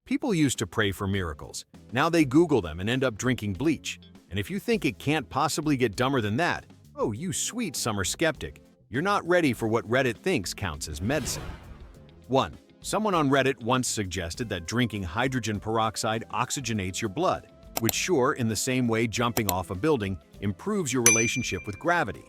People used to pray for miracles. Now they Google them and end up drinking bleach. And if you think it can't possibly get dumber than that, oh, you sweet summer skeptic, you're not ready for what Reddit thinks counts as medicine. 1. Someone on Reddit once suggested that drinking hydrogen peroxide oxygenates your blood, which sure, in the same way jumping off a building improves your relationship with gravity.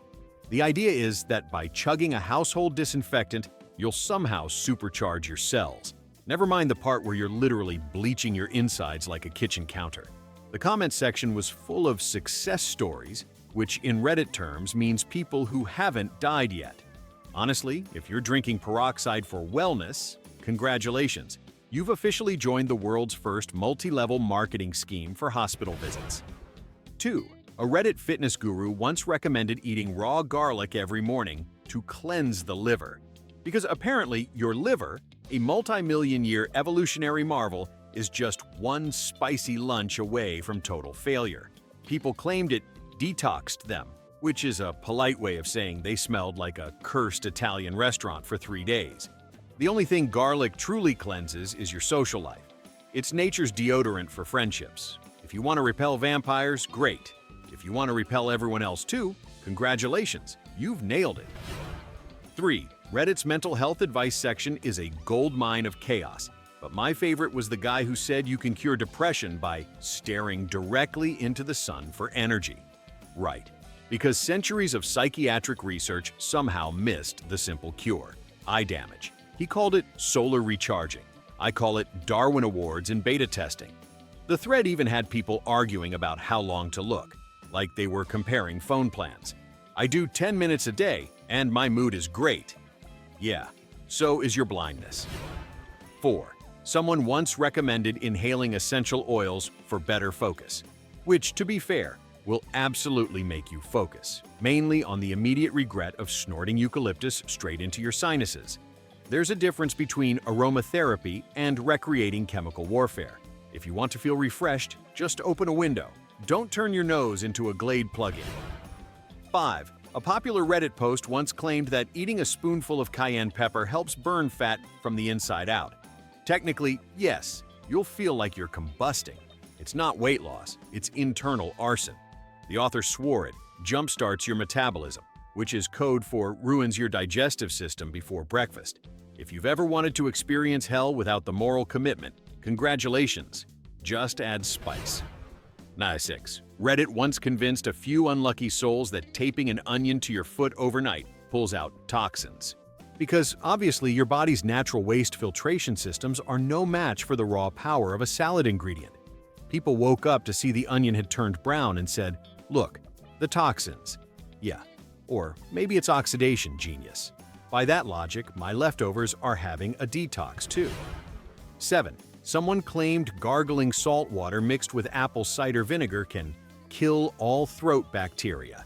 The idea is that by chugging a household disinfectant, you'll somehow supercharge your cells. Never mind the part where you're literally bleaching your insides like a kitchen counter. The comment section was full of success stories, which in Reddit terms means people who haven't died yet. Honestly, if you're drinking peroxide for wellness, congratulations. You've officially joined the world's first multi-level marketing scheme for hospital visits. 2. A Reddit fitness guru once recommended eating raw garlic every morning to cleanse the liver. Because apparently your liver, a multi-million-year evolutionary marvel, is just one spicy lunch away from total failure. People claimed it detoxed them, which is a polite way of saying they smelled like a cursed Italian restaurant for 3 days. The only thing garlic truly cleanses is your social life. It's nature's deodorant for friendships. If you want to repel vampires, great. If you want to repel everyone else too, congratulations, you've nailed it. 3. Reddit's mental health advice section is a goldmine of chaos, but my favorite was the guy who said you can cure depression by staring directly into the sun for energy. Right, because centuries of psychiatric research somehow missed the simple cure: eye damage. He called it solar recharging. I call it Darwin Awards in beta testing. The thread even had people arguing about how long to look, like they were comparing phone plans. I do 10 minutes a day, and my mood is great. Yeah, so is your blindness. 4. Someone once recommended inhaling essential oils for better focus, which, to be fair, will absolutely make you focus, mainly on the immediate regret of snorting eucalyptus straight into your sinuses. There's a difference between aromatherapy and recreating chemical warfare. If you want to feel refreshed, just open a window. Don't turn your nose into a Glade plugin. 5. A popular Reddit post once claimed that eating a spoonful of cayenne pepper helps burn fat from the inside out. Technically, yes, you'll feel like you're combusting. It's not weight loss, it's internal arson. The author swore it jumpstarts your metabolism, which is code for ruins your digestive system before breakfast. If you've ever wanted to experience hell without the moral commitment, congratulations. Just add spice. 6. Reddit once convinced a few unlucky souls that taping an onion to your foot overnight pulls out toxins. Because obviously your body's natural waste filtration systems are no match for the raw power of a salad ingredient. People woke up to see the onion had turned brown and said, "Look, the toxins." Yeah, or maybe it's oxidation, genius. By that logic, my leftovers are having a detox too. 7. Someone claimed gargling salt water mixed with apple cider vinegar can kill all throat bacteria.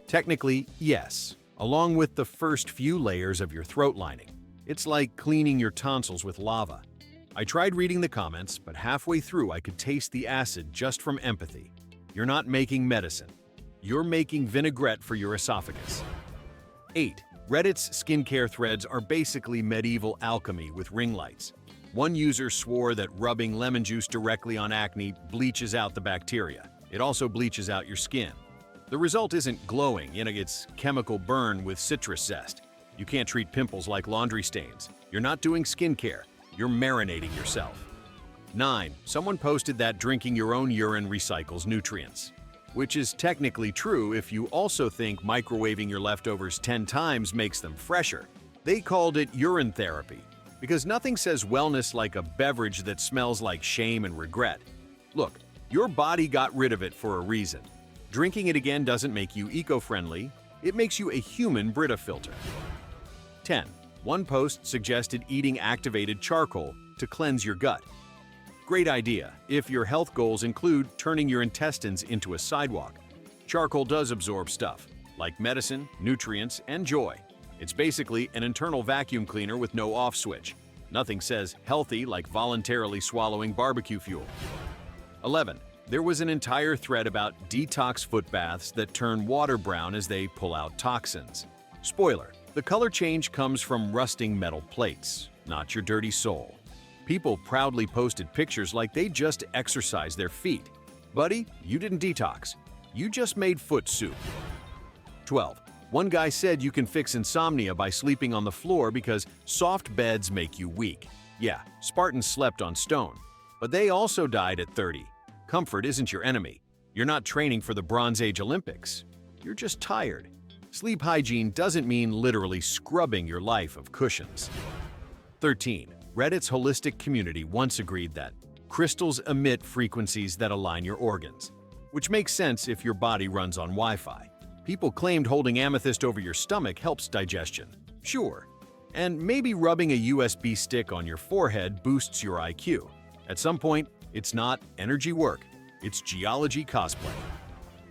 Technically, yes, along with the first few layers of your throat lining. It's like cleaning your tonsils with lava. I tried reading the comments, but halfway through I could taste the acid just from empathy. You're not making medicine. You're making vinaigrette for your esophagus. 8. Reddit's skincare threads are basically medieval alchemy with ring lights. One user swore that rubbing lemon juice directly on acne bleaches out the bacteria. It also bleaches out your skin. The result isn't glowing, it's chemical burn with citrus zest. You can't treat pimples like laundry stains. You're not doing skincare. You're marinating yourself. 9. Someone posted that drinking your own urine recycles nutrients. Which is technically true if you also think microwaving your leftovers 10 times makes them fresher. They called it urine therapy, because nothing says wellness like a beverage that smells like shame and regret. Look, your body got rid of it for a reason. Drinking it again doesn't make you eco-friendly, it makes you a human Brita filter. 10. One post suggested eating activated charcoal to cleanse your gut. Great idea if your health goals include turning your intestines into a sidewalk. Charcoal does absorb stuff, like medicine, nutrients, and joy. It's basically an internal vacuum cleaner with no off switch. Nothing says healthy like voluntarily swallowing barbecue fuel. 11. There was an entire thread about detox foot baths that turn water brown as they pull out toxins. Spoiler, the color change comes from rusting metal plates, not your dirty soul. People proudly posted pictures like they just exercised their feet. Buddy, you didn't detox. You just made foot soup. 12. One guy said you can fix insomnia by sleeping on the floor because soft beds make you weak. Yeah, Spartans slept on stone. But they also died at 30. Comfort isn't your enemy. You're not training for the Bronze Age Olympics. You're just tired. Sleep hygiene doesn't mean literally scrubbing your life of cushions. 13. Reddit's holistic community once agreed that crystals emit frequencies that align your organs, which makes sense if your body runs on Wi-Fi. People claimed holding amethyst over your stomach helps digestion. Sure. And maybe rubbing a USB stick on your forehead boosts your IQ. At some point, it's not energy work, it's geology cosplay.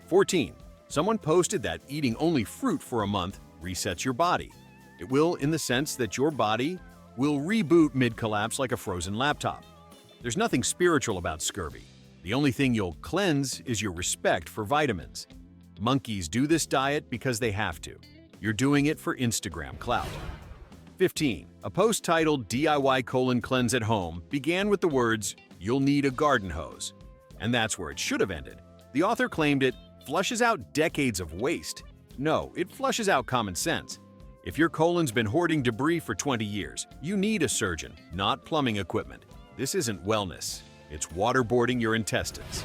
14. Someone posted that eating only fruit for a month resets your body. It will in the sense that your body will reboot mid-collapse like a frozen laptop. There's nothing spiritual about scurvy. The only thing you'll cleanse is your respect for vitamins. Monkeys do this diet because they have to. You're doing it for Instagram clout. 15. A post titled DIY colon cleanse at home began with the words, "You'll need a garden hose." And that's where it should have ended. The author claimed it flushes out decades of waste. No, it flushes out common sense. If your colon's been hoarding debris for 20 years, you need a surgeon, not plumbing equipment. This isn't wellness. It's waterboarding your intestines.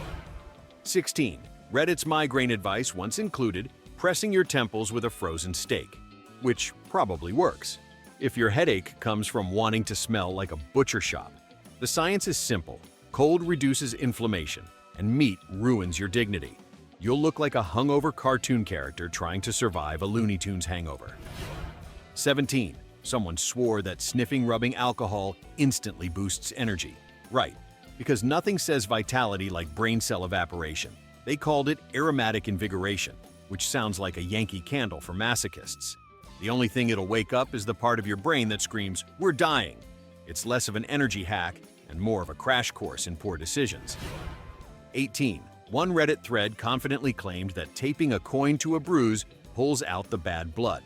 16. Reddit's migraine advice once included pressing your temples with a frozen steak, which probably works if your headache comes from wanting to smell like a butcher shop. The science is simple. Cold reduces inflammation, and meat ruins your dignity. You'll look like a hungover cartoon character trying to survive a Looney Tunes hangover. 17. Someone swore that sniffing rubbing alcohol instantly boosts energy. Right, because nothing says vitality like brain cell evaporation. They called it aromatic invigoration, which sounds like a Yankee Candle for masochists. The only thing it'll wake up is the part of your brain that screams, "We're dying." It's less of an energy hack and more of a crash course in poor decisions. 18. One Reddit thread confidently claimed that taping a coin to a bruise pulls out the bad blood.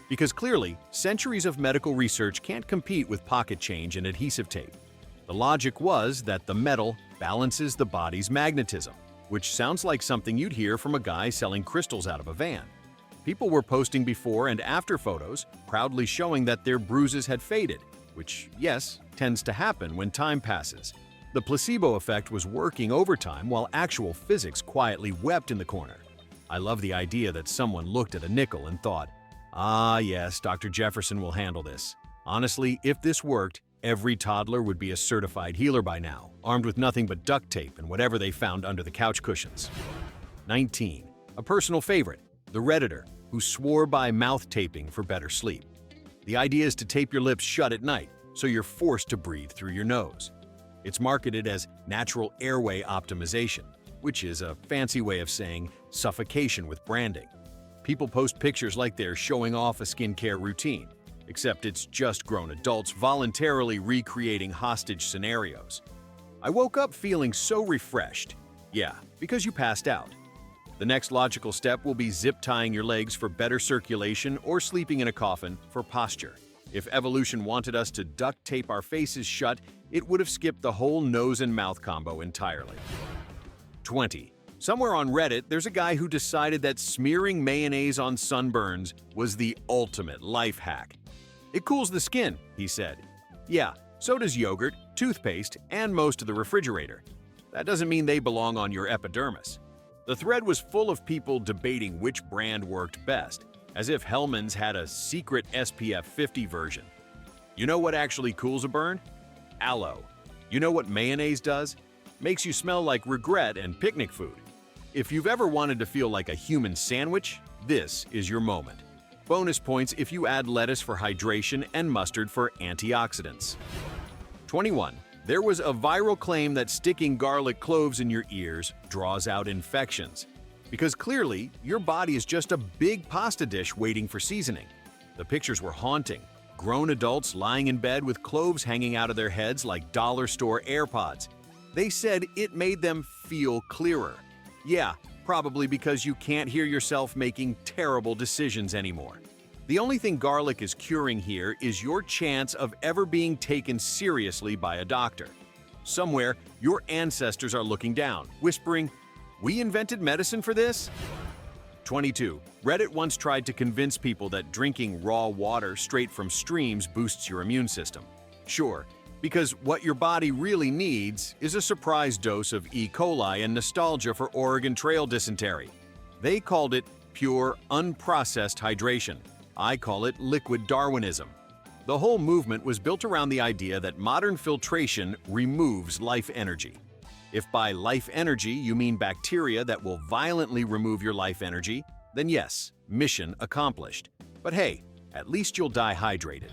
Because clearly, centuries of medical research can't compete with pocket change and adhesive tape. The logic was that the metal balances the body's magnetism, which sounds like something you'd hear from a guy selling crystals out of a van. People were posting before and after photos, proudly showing that their bruises had faded, which, yes, tends to happen when time passes. The placebo effect was working overtime while actual physics quietly wept in the corner. I love the idea that someone looked at a nickel and thought, "Ah, yes, Dr. Jefferson will handle this." Honestly, if this worked, every toddler would be a certified healer by now, armed with nothing but duct tape and whatever they found under the couch cushions. 19. A personal favorite, the Redditor, who swore by mouth taping for better sleep. The idea is to tape your lips shut at night, so you're forced to breathe through your nose. It's marketed as natural airway optimization, which is a fancy way of saying suffocation with branding. People post pictures like they're showing off a skincare routine, except it's just grown adults voluntarily recreating hostage scenarios. I woke up feeling so refreshed. Yeah, because you passed out. The next logical step will be zip tying your legs for better circulation or sleeping in a coffin for posture. If evolution wanted us to duct tape our faces shut, it would have skipped the whole nose and mouth combo entirely. 20. Somewhere on Reddit, there's a guy who decided that smearing mayonnaise on sunburns was the ultimate life hack. "It cools the skin," he said. Yeah, so does yogurt, toothpaste, and most of the refrigerator. That doesn't mean they belong on your epidermis. The thread was full of people debating which brand worked best, as if Hellmann's had a secret SPF 50 version. You know what actually cools a burn? Aloe. You know what mayonnaise does? Makes you smell like regret and picnic food. If you've ever wanted to feel like a human sandwich, this is your moment. Bonus points if you add lettuce for hydration and mustard for antioxidants. 21. There was a viral claim that sticking garlic cloves in your ears draws out infections. Because clearly, your body is just a big pasta dish waiting for seasoning. The pictures were haunting. Grown adults lying in bed with cloves hanging out of their heads like dollar store AirPods. They said it made them feel clearer. Yeah, probably because you can't hear yourself making terrible decisions anymore. The only thing garlic is curing here is your chance of ever being taken seriously by a doctor. Somewhere, your ancestors are looking down, whispering, "We invented medicine for this?" 22. Reddit once tried to convince people that drinking raw water straight from streams boosts your immune system. Sure, because what your body really needs is a surprise dose of E. coli and nostalgia for Oregon Trail dysentery. They called it pure, unprocessed hydration. I call it liquid Darwinism. The whole movement was built around the idea that modern filtration removes life energy. If by life energy you mean bacteria that will violently remove your life energy, then yes, mission accomplished. But hey, at least you'll die hydrated.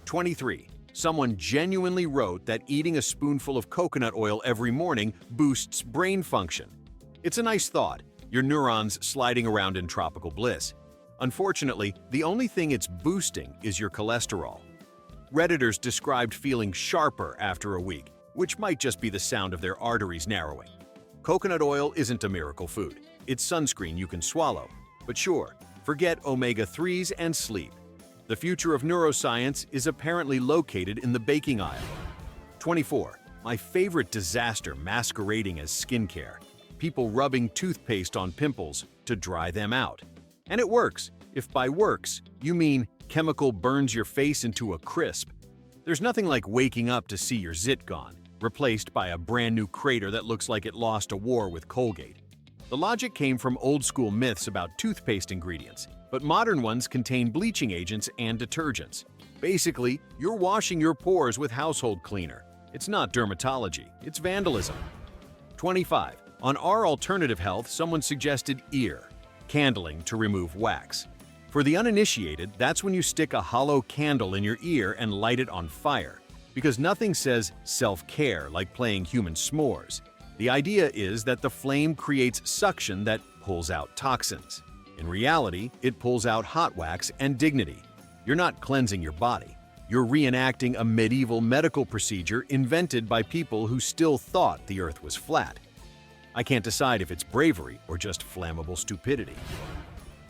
23. Someone genuinely wrote that eating a spoonful of coconut oil every morning boosts brain function. It's a nice thought, your neurons sliding around in tropical bliss. Unfortunately, the only thing it's boosting is your cholesterol. Redditors described feeling sharper after a week, which might just be the sound of their arteries narrowing. Coconut oil isn't a miracle food. It's sunscreen you can swallow. But sure, forget omega-3s and sleep. The future of neuroscience is apparently located in the baking aisle. 24. My favorite disaster masquerading as skincare. People rubbing toothpaste on pimples to dry them out. And it works, if by works, you mean chemical burns your face into a crisp. There's nothing like waking up to see your zit gone, replaced by a brand new crater that looks like it lost a war with Colgate. The logic came from old-school myths about toothpaste ingredients, but modern ones contain bleaching agents and detergents. Basically, you're washing your pores with household cleaner. It's not dermatology, it's vandalism. 25. On Our Alternative Health, someone suggested ear candling to remove wax. For the uninitiated, that's when you stick a hollow candle in your ear and light it on fire, because nothing says self-care like playing human s'mores. The idea is that the flame creates suction that pulls out toxins. In reality, it pulls out hot wax and dignity. You're not cleansing your body. You're reenacting a medieval medical procedure invented by people who still thought the earth was flat. I can't decide if it's bravery or just flammable stupidity.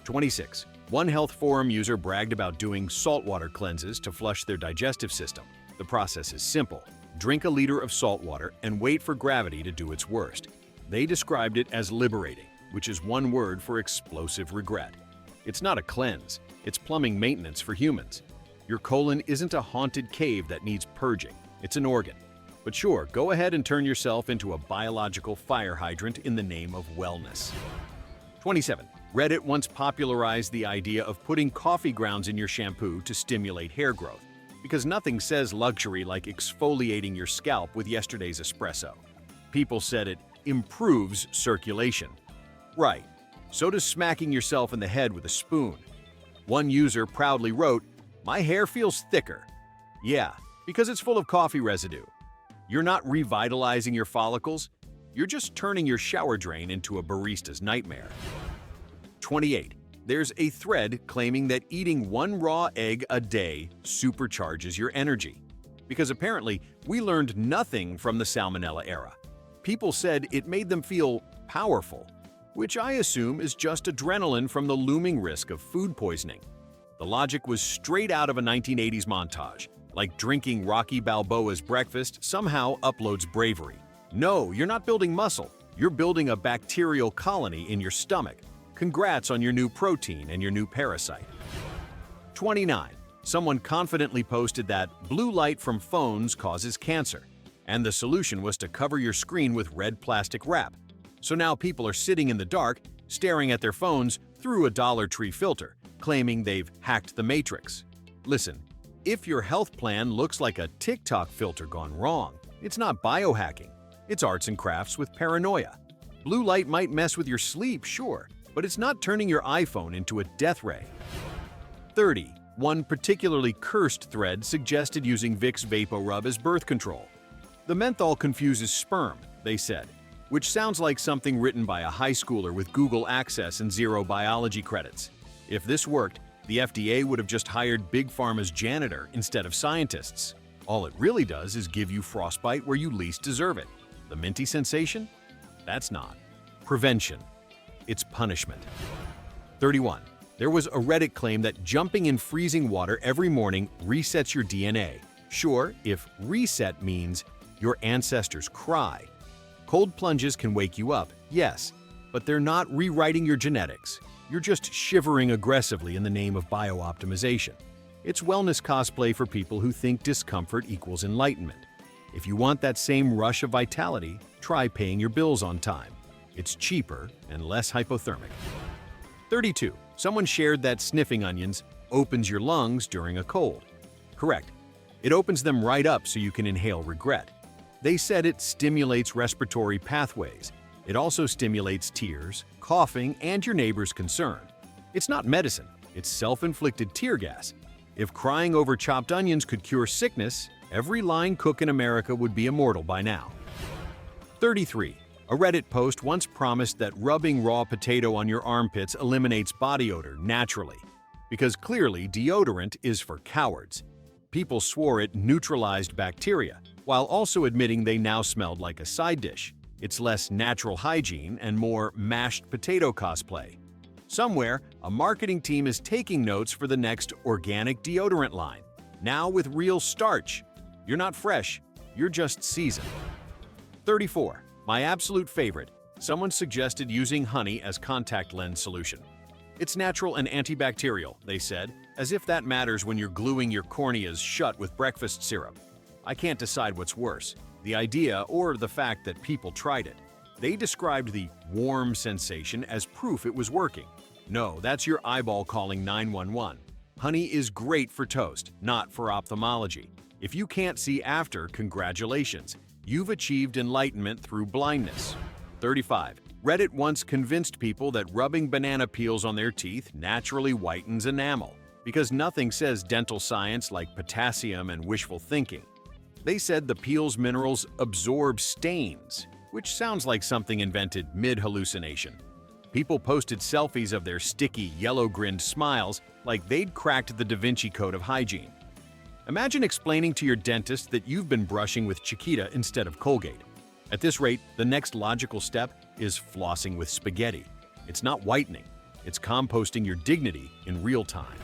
26. One health forum user bragged about doing saltwater cleanses to flush their digestive system. The process is simple. Drink a liter of salt water and wait for gravity to do its worst. They described it as liberating, which is one word for explosive regret. It's not a cleanse, it's plumbing maintenance for humans. Your colon isn't a haunted cave that needs purging, it's an organ. But sure, go ahead and turn yourself into a biological fire hydrant in the name of wellness. 27. Reddit once popularized the idea of putting coffee grounds in your shampoo to stimulate hair growth, because nothing says luxury like exfoliating your scalp with yesterday's espresso. People said it improves circulation. Right, so does smacking yourself in the head with a spoon. One user proudly wrote, "My hair feels thicker." Yeah, because it's full of coffee residue. You're not revitalizing your follicles, you're just turning your shower drain into a barista's nightmare. 28. There's a thread claiming that eating one raw egg a day supercharges your energy. Because apparently, we learned nothing from the Salmonella era. People said it made them feel powerful, which I assume is just adrenaline from the looming risk of food poisoning. The logic was straight out of a 1980s montage, like drinking Rocky Balboa's breakfast somehow uploads bravery. No, you're not building muscle, you're building a bacterial colony in your stomach. Congrats on your new protein and your new parasite. 29. Someone confidently posted that blue light from phones causes cancer, and the solution was to cover your screen with red plastic wrap. So now people are sitting in the dark, staring at their phones through a Dollar Tree filter, claiming they've hacked the matrix. Listen, if your health plan looks like a TikTok filter gone wrong, it's not biohacking, it's arts and crafts with paranoia. Blue light might mess with your sleep, sure, but it's not turning your iPhone into a death ray. 30. One particularly cursed thread suggested using Vicks VapoRub as birth control. The menthol confuses sperm, they said, which sounds like something written by a high schooler with Google Access and 0 biology credits. If this worked, the FDA would have just hired Big Pharma's janitor instead of scientists. All it really does is give you frostbite where you least deserve it. The minty sensation? That's not. Prevention. It's punishment. 31. There was a Reddit claim that jumping in freezing water every morning resets your DNA. Sure, if reset means your ancestors cry. Cold plunges can wake you up, yes, but they're not rewriting your genetics. You're just shivering aggressively in the name of biooptimization. It's wellness cosplay for people who think discomfort equals enlightenment. If you want that same rush of vitality, try paying your bills on time. It's cheaper and less hypothermic. 32. Someone shared that sniffing onions opens your lungs during a cold. Correct. It opens them right up so you can inhale regret. They said it stimulates respiratory pathways. It also stimulates tears, coughing, and your neighbor's concern. It's not medicine, it's self-inflicted tear gas. If crying over chopped onions could cure sickness, every line cook in America would be immortal by now. 33. A Reddit post once promised that rubbing raw potato on your armpits eliminates body odor naturally, because clearly deodorant is for cowards. People swore it neutralized bacteria, while also admitting they now smelled like a side dish. It's less natural hygiene and more mashed potato cosplay. Somewhere, a marketing team is taking notes for the next organic deodorant line, now with real starch. You're not fresh, you're just seasoned. 34. My absolute favorite. Someone suggested using honey as contact lens solution. It's natural and antibacterial, they said, as if that matters when you're gluing your corneas shut with breakfast syrup. I can't decide what's worse, the idea or the fact that people tried it. They described the warm sensation as proof it was working. No, that's your eyeball calling 911. Honey is great for toast, not for ophthalmology. If you can't see after, congratulations. You've achieved enlightenment through blindness. 35. Reddit once convinced people that rubbing banana peels on their teeth naturally whitens enamel, because nothing says dental science like potassium and wishful thinking. They said the peel's minerals absorb stains, which sounds like something invented mid-hallucination. People posted selfies of their sticky, yellow-grinned smiles like they'd cracked the Da Vinci Code of hygiene. Imagine explaining to your dentist that you've been brushing with Chiquita instead of Colgate. At this rate, the next logical step is flossing with spaghetti. It's not whitening, it's composting your dignity in real time.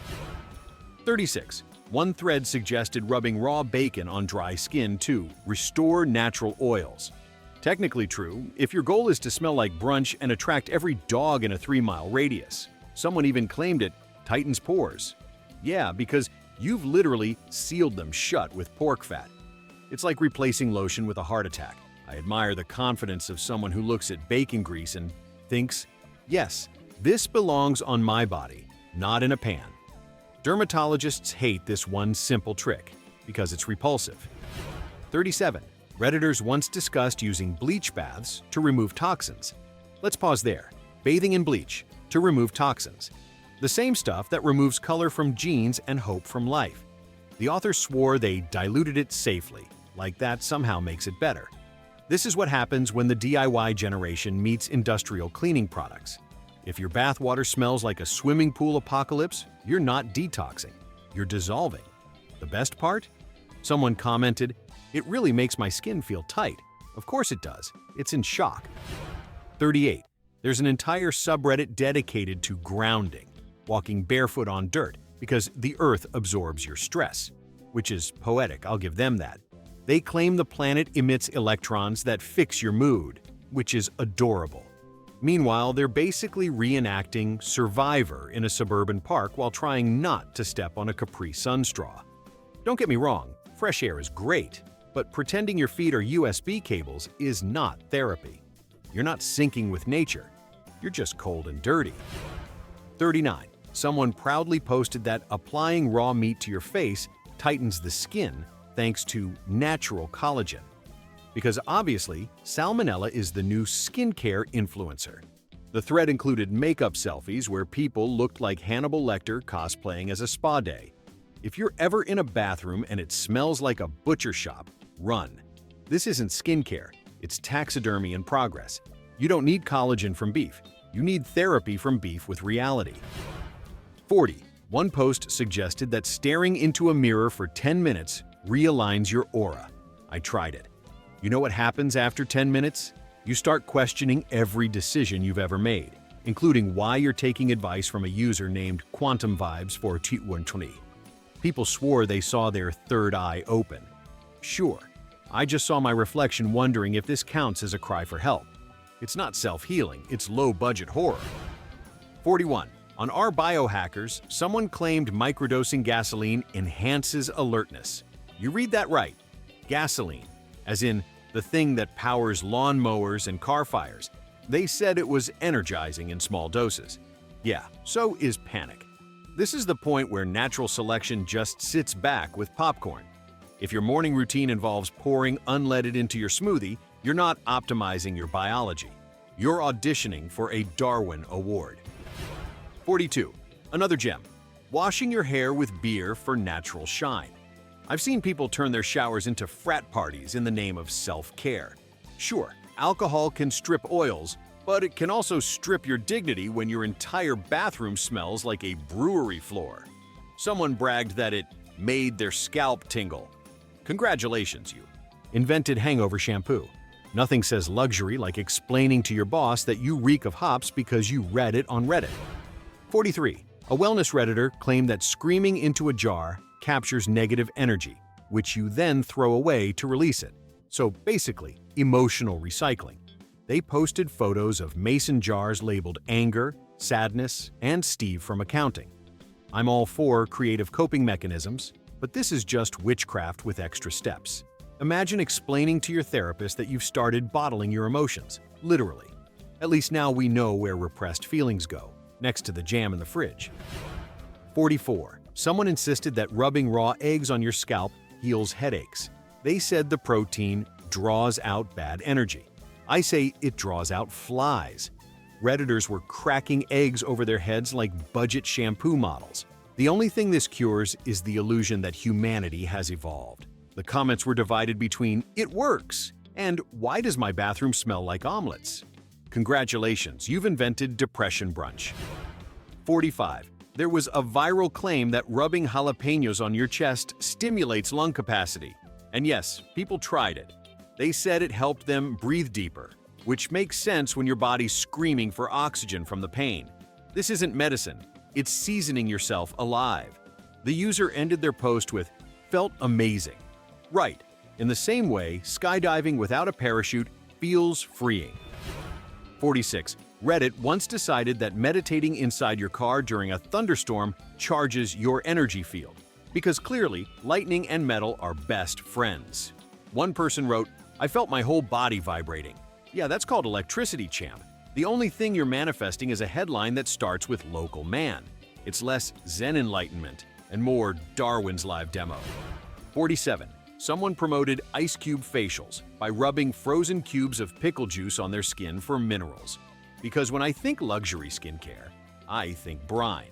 36. One thread suggested rubbing raw bacon on dry skin to restore natural oils. Technically true, if your goal is to smell like brunch and attract every dog in a 3-mile radius. Someone even claimed it tightens pores. Yeah, because you've literally sealed them shut with pork fat. It's like replacing lotion with a heart attack. I admire the confidence of someone who looks at bacon grease and thinks, yes, this belongs on my body, not in a pan. Dermatologists hate this one simple trick because it's repulsive. 37. Redditors once discussed using bleach baths to remove toxins. Let's pause there. Bathing in bleach to remove toxins. The same stuff that removes color from genes and hope from life. The author swore they diluted it safely, like that somehow makes it better. This is what happens when the DIY generation meets industrial cleaning products. If your bathwater smells like a swimming pool apocalypse, you're not detoxing, you're dissolving. The best part? Someone commented, "It really makes my skin feel tight." Of course it does. It's in shock. 38. There's an entire subreddit dedicated to grounding, walking barefoot on dirt, because the earth absorbs your stress. Which is poetic, I'll give them that. They claim the planet emits electrons that fix your mood, which is adorable. Meanwhile, they're basically reenacting Survivor in a suburban park while trying not to step on a Capri Sun straw. Don't get me wrong, fresh air is great, but pretending your feet are USB cables is not therapy. You're not syncing with nature, you're just cold and dirty. 39. Someone proudly posted that applying raw meat to your face tightens the skin thanks to natural collagen. Because obviously, salmonella is the new skincare influencer. The thread included makeup selfies where people looked like Hannibal Lecter cosplaying as a spa day. If you're ever in a bathroom and it smells like a butcher shop, run. This isn't skincare, it's taxidermy in progress. You don't need collagen from beef, you need therapy from beef with reality. 40. One post suggested that staring into a mirror for 10 minutes realigns your aura. I tried it. You know what happens after 10 minutes? You start questioning every decision you've ever made. including why you're taking advice from a user named Quantum Vibes for T120. People swore they saw their third eye open. Sure, I just saw my reflection wondering if this counts as a cry for help. It's not self-healing, it's low-budget horror. 41. On our biohackers, someone claimed microdosing gasoline enhances alertness. You read that right. Gasoline, as in the thing that powers lawn mowers and car fires. They said it was energizing in small doses. Yeah, so is panic. This is the point where natural selection just sits back with popcorn. If your morning routine involves pouring unleaded into your smoothie, you're not optimizing your biology. You're auditioning for a Darwin Award. 42. Another gem. Washing your hair with beer for natural shine. I've seen people turn their showers into frat parties in the name of self-care. Sure, alcohol can strip oils, but it can also strip your dignity when your entire bathroom smells like a brewery floor. Someone bragged that it made their scalp tingle. Congratulations, you invented hangover shampoo. Nothing says luxury like explaining to your boss that you reek of hops because you read it on Reddit. 43. A wellness Redditor claimed that screaming into a jar captures negative energy, which you then throw away to release it. So basically, emotional recycling. They posted photos of mason jars labeled anger, sadness, and Steve from accounting. I'm all for creative coping mechanisms, but this is just witchcraft with extra steps. Imagine explaining to your therapist that you've started bottling your emotions, literally. At least now we know where repressed feelings go, next to the jam in the fridge. 44. Someone insisted that rubbing raw eggs on your scalp heals headaches. They said the protein draws out bad energy. I say it draws out flies. Redditors were cracking eggs over their heads like budget shampoo models. The only thing this cures is the illusion that humanity has evolved. The comments were divided between "it works" and "why does my bathroom smell like omelets?" Congratulations, you've invented depression brunch. 45. There was a viral claim that rubbing jalapenos on your chest stimulates lung capacity. And yes, people tried it. They said it helped them breathe deeper, which makes sense when your body's screaming for oxygen from the pain. This isn't medicine, it's seasoning yourself alive. The user ended their post with, "Felt amazing." Right, in the same way, skydiving without a parachute feels freeing. 46. Reddit once decided that meditating inside your car during a thunderstorm charges your energy field, because clearly, lightning and metal are best friends. One person wrote, "I felt my whole body vibrating." Yeah, that's called electricity, champ. The only thing you're manifesting is a headline that starts with local man. It's less Zen enlightenment and more Darwin's live demo. 47. Someone promoted ice cube facials by rubbing frozen cubes of pickle juice on their skin for minerals. Because when I think luxury skincare, I think brine.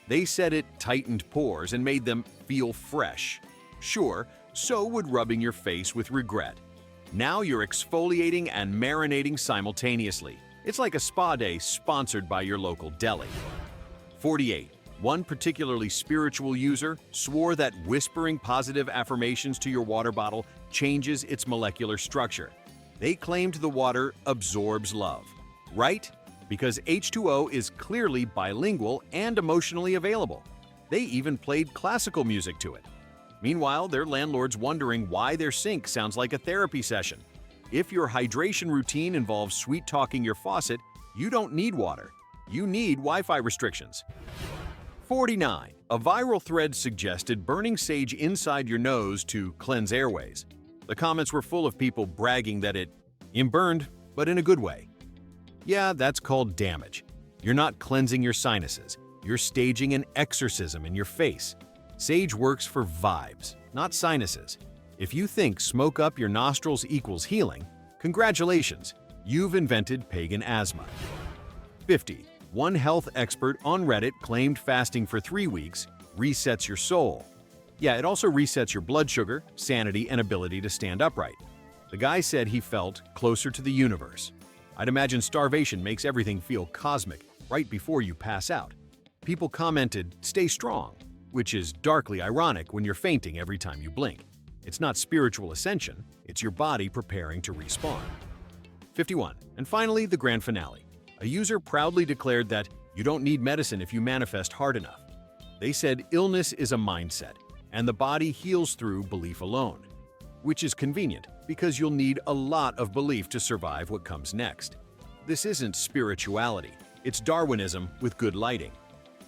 They said it tightened pores and made them feel fresh. Sure, so would rubbing your face with regret. Now you're exfoliating and marinating simultaneously. It's like a spa day sponsored by your local deli. 48. One particularly spiritual user swore that whispering positive affirmations to your water bottle changes its molecular structure. They claimed the water absorbs love. Right? Because H2O is clearly bilingual and emotionally available. They even played classical music to it. Meanwhile, their landlord's wondering why their sink sounds like a therapy session. If your hydration routine involves sweet-talking your faucet, you don't need water. You need Wi-Fi restrictions. 49. A viral thread suggested burning sage inside your nose to cleanse airways. The comments were full of people bragging that it burned, but in a good way. Yeah, that's called damage. You're not cleansing your sinuses. You're staging an exorcism in your face. Sage works for vibes, not sinuses. If you think smoke up your nostrils equals healing, congratulations, you've invented pagan asthma. 50. One health expert on Reddit claimed fasting for 3 weeks resets your soul. Yeah, it also resets your blood sugar, sanity, and ability to stand upright. The guy said he felt closer to the universe. I'd imagine starvation makes everything feel cosmic right before you pass out. People commented, "Stay strong," which is darkly ironic when you're fainting every time you blink. It's not spiritual ascension, it's your body preparing to respawn. 51. And finally, the grand finale. A user proudly declared that you don't need medicine if you manifest hard enough. They said illness is a mindset, and the body heals through belief alone. Which is convenient, because you'll need a lot of belief to survive what comes next. This isn't spirituality, it's Darwinism with good lighting.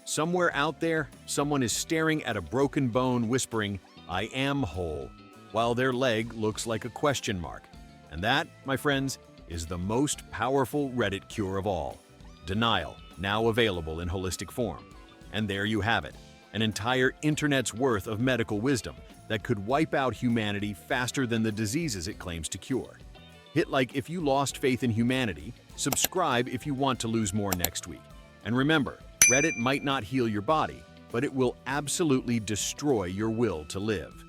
Somewhere out there, someone is staring at a broken bone whispering, "I am whole," while their leg looks like a question mark. And that, my friends, is the most powerful Reddit cure of all. Denial, now available in holistic form. And there you have it, an entire internet's worth of medical wisdom that could wipe out humanity faster than the diseases it claims to cure. Hit like if you lost faith in humanity, subscribe if you want to lose more next week. And remember, Reddit might not heal your body, but it will absolutely destroy your will to live.